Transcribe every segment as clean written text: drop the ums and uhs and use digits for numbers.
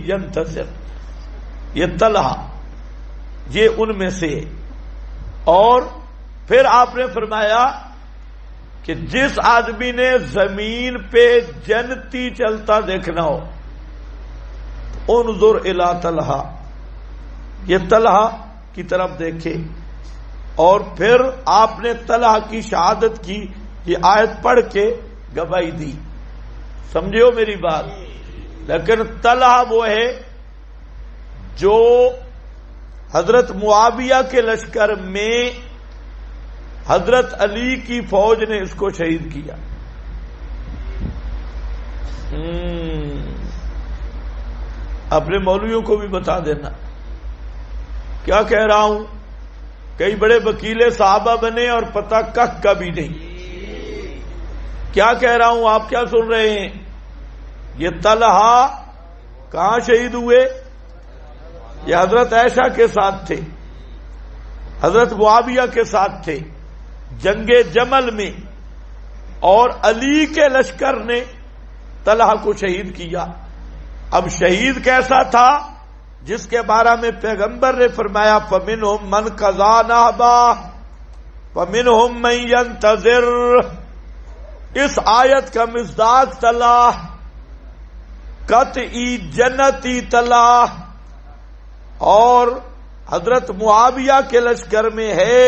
ينتصر. یہ طلحہ یہ ان میں سے. اور پھر آپ نے فرمایا کہ جس آدمی نے زمین پہ جنتی چلتا دیکھنا ہو انظر الی طلحہ، یہ طلحہ کی طرف دیکھے. اور پھر آپ نے طلحہ کی شہادت کی یہ آیت پڑھ کے گواہی دی. سمجھو میری بات. لیکن طلحہ وہ ہے جو حضرت معاویہ کے لشکر میں حضرت علی کی فوج نے اس کو شہید کیا. اپنے مولویوں کو بھی بتا دینا. کیا کہہ رہا ہوں؟ کئی بڑے وکیل صحابہ بنے اور پتہ کک کا بھی نہیں. کیا کہہ رہا ہوں؟ آپ کیا سن رہے ہیں؟ یہ طلحہ کہاں شہید ہوئے؟ یہ حضرت عائشہ کے ساتھ تھے، حضرت معاویہ کے ساتھ تھے جنگ جمل میں، اور علی کے لشکر نے طلحہ کو شہید کیا. اب شہید کیسا تھا جس کے بارے میں پیغمبر نے فرمایا فَمِنْهُمْ مَنْ قَضَىٰ نَحْبَهُ وَمِنْهُمْ مَنْ يَنْتَظِرُ. اس آیت کا مصداق طلحہ، قطعی جنتی طلحہ. اور حضرت معاویہ کے لشکر میں ہے،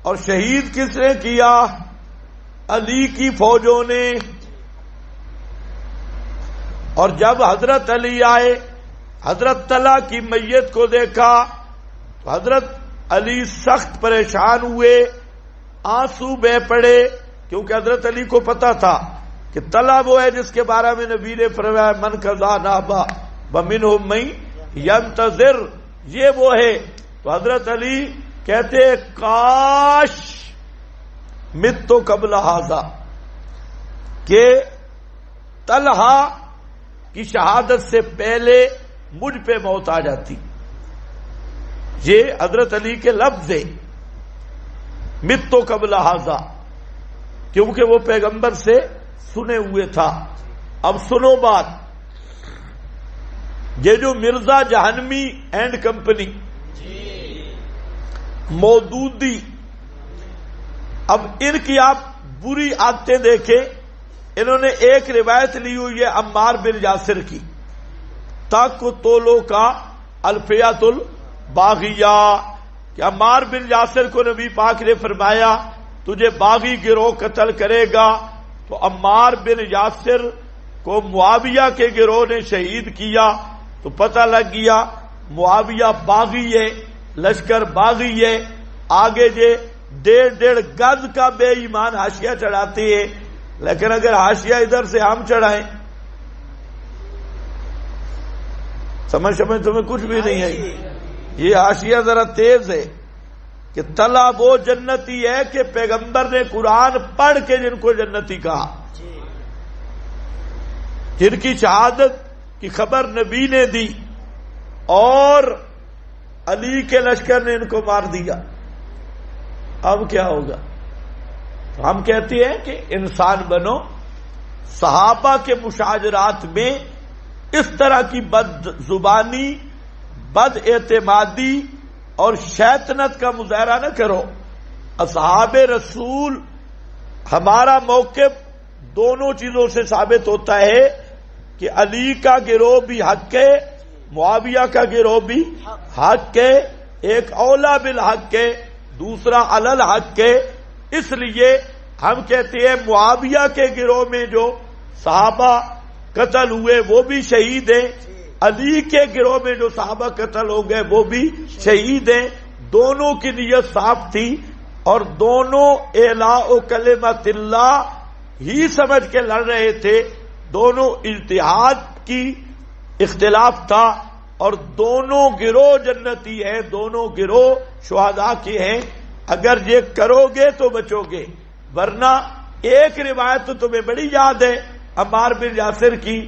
اور شہید کس نے کیا؟ علی کی فوجوں نے. اور جب حضرت علی آئے، حضرت طلحہ کی میت کو دیکھا تو حضرت علی سخت پریشان ہوئے، آنسو بہہ پڑے، کیونکہ حضرت علی کو پتا تھا کہ طلحہ وہ ہے جس کے بارے میں نبی نے فرمایا من قضا نحبہ ومنہم من ینتظر، یہ وہ ہے. تو حضرت علی کہتے کاش مت تو قبل ھذا، کہ طلحہ کی شہادت سے پہلے مجھ پہ موت آ جاتی. یہ حضرت علی کے لفظ ہے، مت تو قبل ھذا، کیونکہ وہ پیغمبر سے سنے ہوئے تھا. اب سنو بات، یہ جو مرزا جہنمی اینڈ کمپنی مودودی، اب ان کی آپ بری عادتیں دیکھیں. انہوں نے ایک روایت لی ہوئی ہے عمار بن یاسر کی، تک تولو کا الفیات الباغیہ، کہ عمار بن یاسر کو نبی پاک نے فرمایا تجھے باغی گروہ قتل کرے گا. تو عمار بن یاسر کو معاویہ کے گروہ نے شہید کیا. تو پتہ لگ گیا معاویہ باغی ہے، لشکر باغی ہے. آگے یہ 1.5 گز کا بے ایمان حاشیہ چڑھاتے ہیں، لیکن اگر حاشیہ ادھر سے ہم چڑھائیں، سمجھ تمہیں کچھ بھی نہیں ہے. یہ حاشیہ ذرا تیز ہے کہ طلحہ وہ جنتی ہے کہ پیغمبر نے قرآن پڑھ کے جن کو جنتی کہا، جن کی شہادت کی خبر نبی نے دی، اور علی کے لشکر نے ان کو مار دیا. اب کیا ہوگا؟ تو ہم کہتے ہیں کہ انسان بنو. صحابہ کے مشاجرات میں اس طرح کی بد زبانی، بد اعتمادی اور شیطنت کا مظاہرہ نہ کرو. اصحاب رسول، ہمارا موقف دونوں چیزوں سے ثابت ہوتا ہے کہ علی کا گروہ بھی حق ہے، معاویہ کا گروہ بھی حق ہے. ایک اولا بالحق ہے، دوسرا علل حق ہے. اس لیے ہم کہتے ہیں معاویہ کے گروہ میں جو صحابہ قتل ہوئے وہ بھی شہید ہیں، علی کے گروہ میں جو صحابہ قتل ہو گئے وہ بھی شہید ہیں. دونوں کی نیت صاف تھی، اور دونوں اعلاء کلمت اللہ ہی سمجھ کے لڑ رہے تھے. دونوں اجتہاد کی اختلاف تھا، اور دونوں گروہ جنتی ہیں، دونوں گروہ شہداء کے ہیں. اگر یہ کرو گے تو بچو گے، ورنہ ایک روایت تو تمہیں بڑی یاد ہے عمار بن یاسر کی،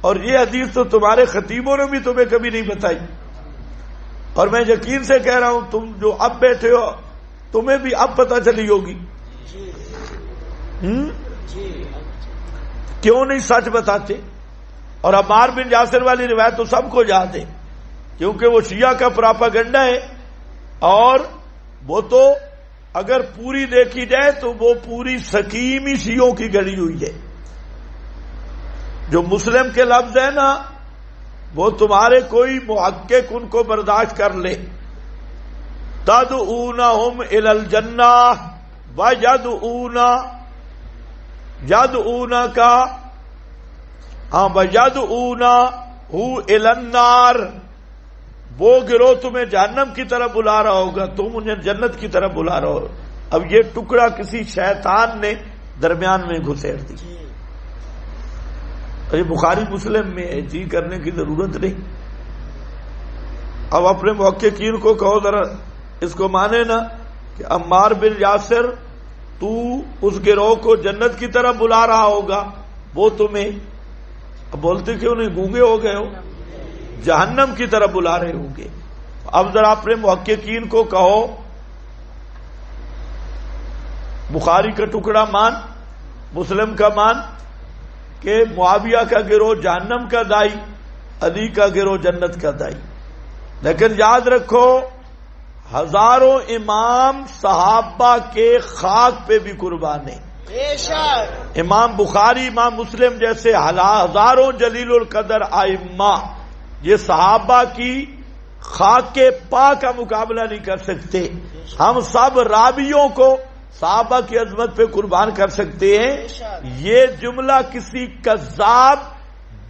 اور یہ حدیث تو تمہارے خطیبوں نے بھی تمہیں کبھی نہیں بتائی. اور میں یقین سے کہہ رہا ہوں تم جو اب بیٹھے ہو تمہیں بھی اب پتہ چلی ہوگی. کیوں نہیں سچ بتاتے؟ اور عمار بن یاسر والی روایت تو سب کو یاد ہے، کیونکہ وہ شیعہ کا پراپاگنڈا ہے، اور وہ تو اگر پوری دیکھی جائے تو وہ پوری سکیم ہی شیعوں کی گڑی ہوئی ہے۔ جو مسلم کے لفظ ہے نا، وہ تمہارے کوئی محقق ان کو برداشت کر لے، تدعونہم الی الجنہ ویدعونہ الی النار، وہ گروہ تمہیں جہنم کی طرف بلا رہا ہوگا، تم انہیں جنت کی طرف بلا رہا ہو۔ اب یہ ٹکڑا کسی شیطان نے درمیان میں گھسیڑ دی۔ یہ بخاری مسلم میں ہے، جی کرنے کی ضرورت نہیں۔ اب اپنے محققین کو کہو ذرا اس کو مانے نا کہ عمار بن یاسر تو اس گروہ کو جنت کی طرف بلا رہا ہوگا، وہ تمہیں، اب بولتے کیوں نہیں، گونگے ہو گئے ہو، جہنم کی طرف بلا رہے ہوں گے۔ اب ذرا اپنے محققین کو کہو بخاری کا ٹکڑا مان، مسلم کا مان، کہ معاویہ کا گروہ جہنم کا دائی، علی کا گروہ جنت کا دائی۔ لیکن یاد رکھو ہزاروں امام صحابہ کے خاک پہ بھی قربان ہیں۔ امام بخاری، امام مسلم جیسے ہزاروں جلیل القدر ائمہ یہ صحابہ کی خاک کے پا کا مقابلہ نہیں کر سکتے۔ ہم سب راویوں کو صحابہ کی عظمت پہ قربان کر سکتے ہیں۔ یہ جملہ کسی کذاب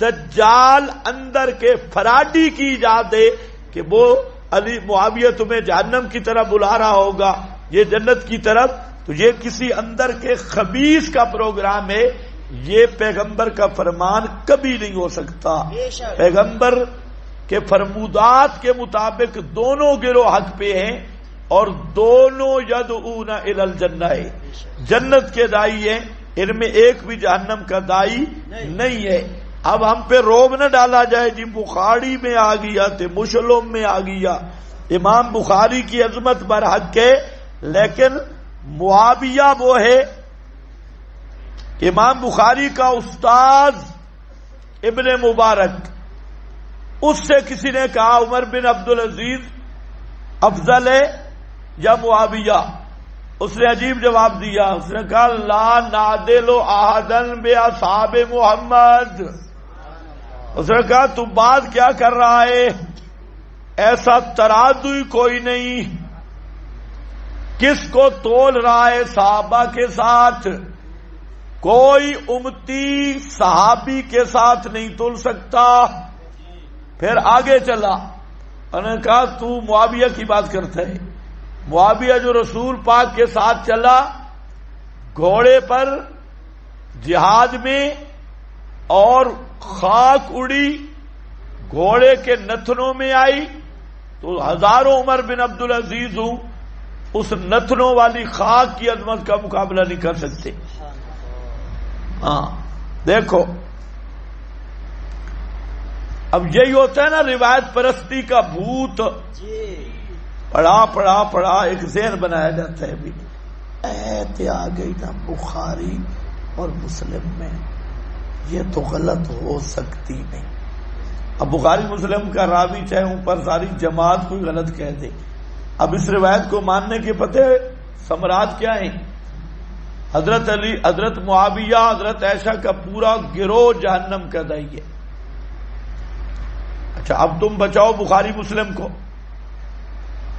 دجال اندر کے فراڈی کی ایجاد ہے کہ وہ علی معاویہ تمہیں جہنم کی طرف بلا رہا ہوگا، یہ جنت کی طرف، تو یہ کسی اندر کے خبیث کا پروگرام ہے۔ یہ پیغمبر کا فرمان کبھی نہیں ہو سکتا۔ پیغمبر کے فرمودات کے مطابق دونوں گروہ حق پہ ہیں، اور دونوں یدعون الی الجنہ، جنت کے دائی ہیں، ان میں ایک بھی جہنم کا دائی نہیں ہے۔ اب ہم پہ روب نہ ڈالا جائے جی بخاری میں آ گیا تھے، مسلم میں آ گیا۔ امام بخاری کی عظمت برحق ہے، لیکن معاویہ وہ ہے، امام بخاری کا استاد ابن مبارک، اس سے کسی نے کہا عمر بن عبدالعزیز افضل ہے یا معاویہ؟ اس نے عجیب جواب دیا، اس نے کہا لا نعدل احدا باصحاب محمد۔ اس نے کہا تو بات کیا کر رہا ہے، ایسا ترازو ہی کوئی نہیں، کس کو تول رہا ہے صحابہ کے ساتھ؟ کوئی امتی صحابی کے ساتھ نہیں تول سکتا۔ پھر آگے چلا، انہوں نے کہا تو معاویہ کی بات کرتا ہے، معاویہ جو رسول پاک کے ساتھ چلا گھوڑے پر جہاد میں، اور خاک اڑی گھوڑے کے نتنوں میں آئی، تو ہزاروں عمر بن عبدالعزیز ہوں، اس نتنوں والی خاک کی عظمت کا مقابلہ نہیں کر سکتے۔ ہاں دیکھو، اب یہی ہوتا ہے نا روایت پرستی کا بھوت، پڑھا ایک ذہن بنایا جاتا ہے، بھی ایت آ گئی نا بخاری اور مسلم میں، یہ تو غلط ہو سکتی نہیں۔ اب بخاری مسلم کا راوی چاہے اوپر ساری جماعت کوئی غلط کہہ دے، اب اس روایت کو ماننے کے پتے ثمرات کیا ہیں؟ حضرت علی، حضرت معاویہ، حضرت عائشہ کا پورا گروہ جہنم کا دائی ہے۔ اچھا اب تم بچاؤ بخاری مسلم کو،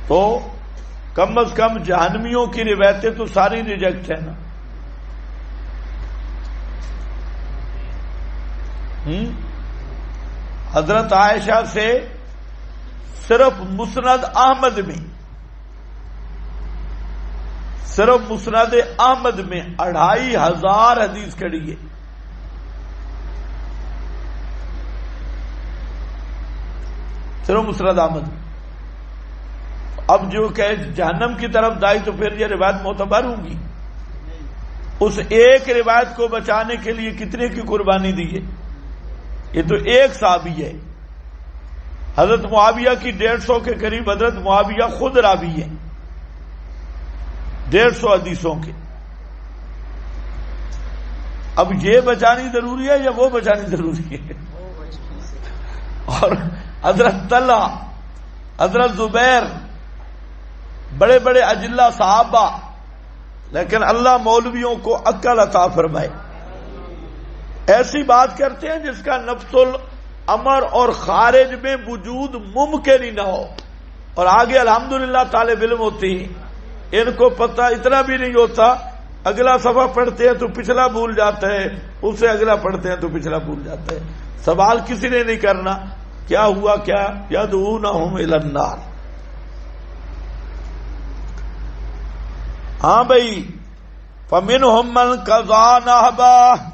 تو کم از کم جہنمیوں کی روایتیں تو ساری ریجیکٹ ہیں نا۔ حضرت عائشہ سے صرف مسند احمد میں، صرف مسند احمد میں 2500 حدیث کھڑی ہے۔ صرف مسند احمد میں۔ اب جو کہ جہنم کی طرف دائی، تو پھر یہ روایت معتبر ہوگی؟ اس ایک روایت کو بچانے کے لیے کتنے کی قربانی دی ہے؟ یہ تو ایک صحابی ہے۔ حضرت معاویہ کی 150 کے قریب حضرت معاویہ خود راوی ہیں، 150 حدیثوں کے۔ اب یہ بچانی ضروری ہے یا وہ بچانی ضروری ہے؟ اور حضرت طلحہ، حضرت زبیر، بڑے بڑے اجلا صحابہ، لیکن اللہ مولویوں کو عقل عطا فرمائے، ایسی بات کرتے ہیں جس کا نفس الامر اور خارج میں وجود ممکن ہی نہ ہو، اور آگے الحمدللہ طالب علم ہوتے ہیں، ان کو پتہ اتنا بھی نہیں ہوتا، اگلا صفحہ پڑھتے ہیں تو پچھلا بھول جاتا ہے، اس سے اگلا پڑھتے ہیں تو پچھلا بھول جاتا ہے، سوال کسی نے نہیں کرنا کیا ہوا کیا، یدعونہم الی النار۔ ہاں بھائی، فَمِنْهُمْ مَنْ قَضَىٰ نَحْبَهُ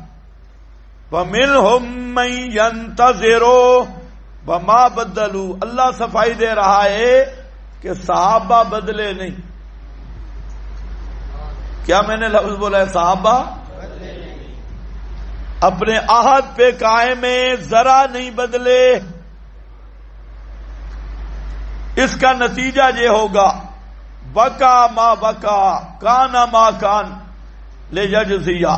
وَمِنْهُمْ مَنْ يَنْتَظِرُ وَمَا بَدَّلُوا۔ اللہ صفائی دے رہا ہے کہ صحابہ بدلے نہیں۔ کیا میں نے لفظ بولا ہے؟ صحابہ اپنے عہد پہ قائم ہیں، ذرا نہیں بدلے۔ اس کا نتیجہ یہ ہوگا بقا ما بقا کان ما کان لیجزیہ،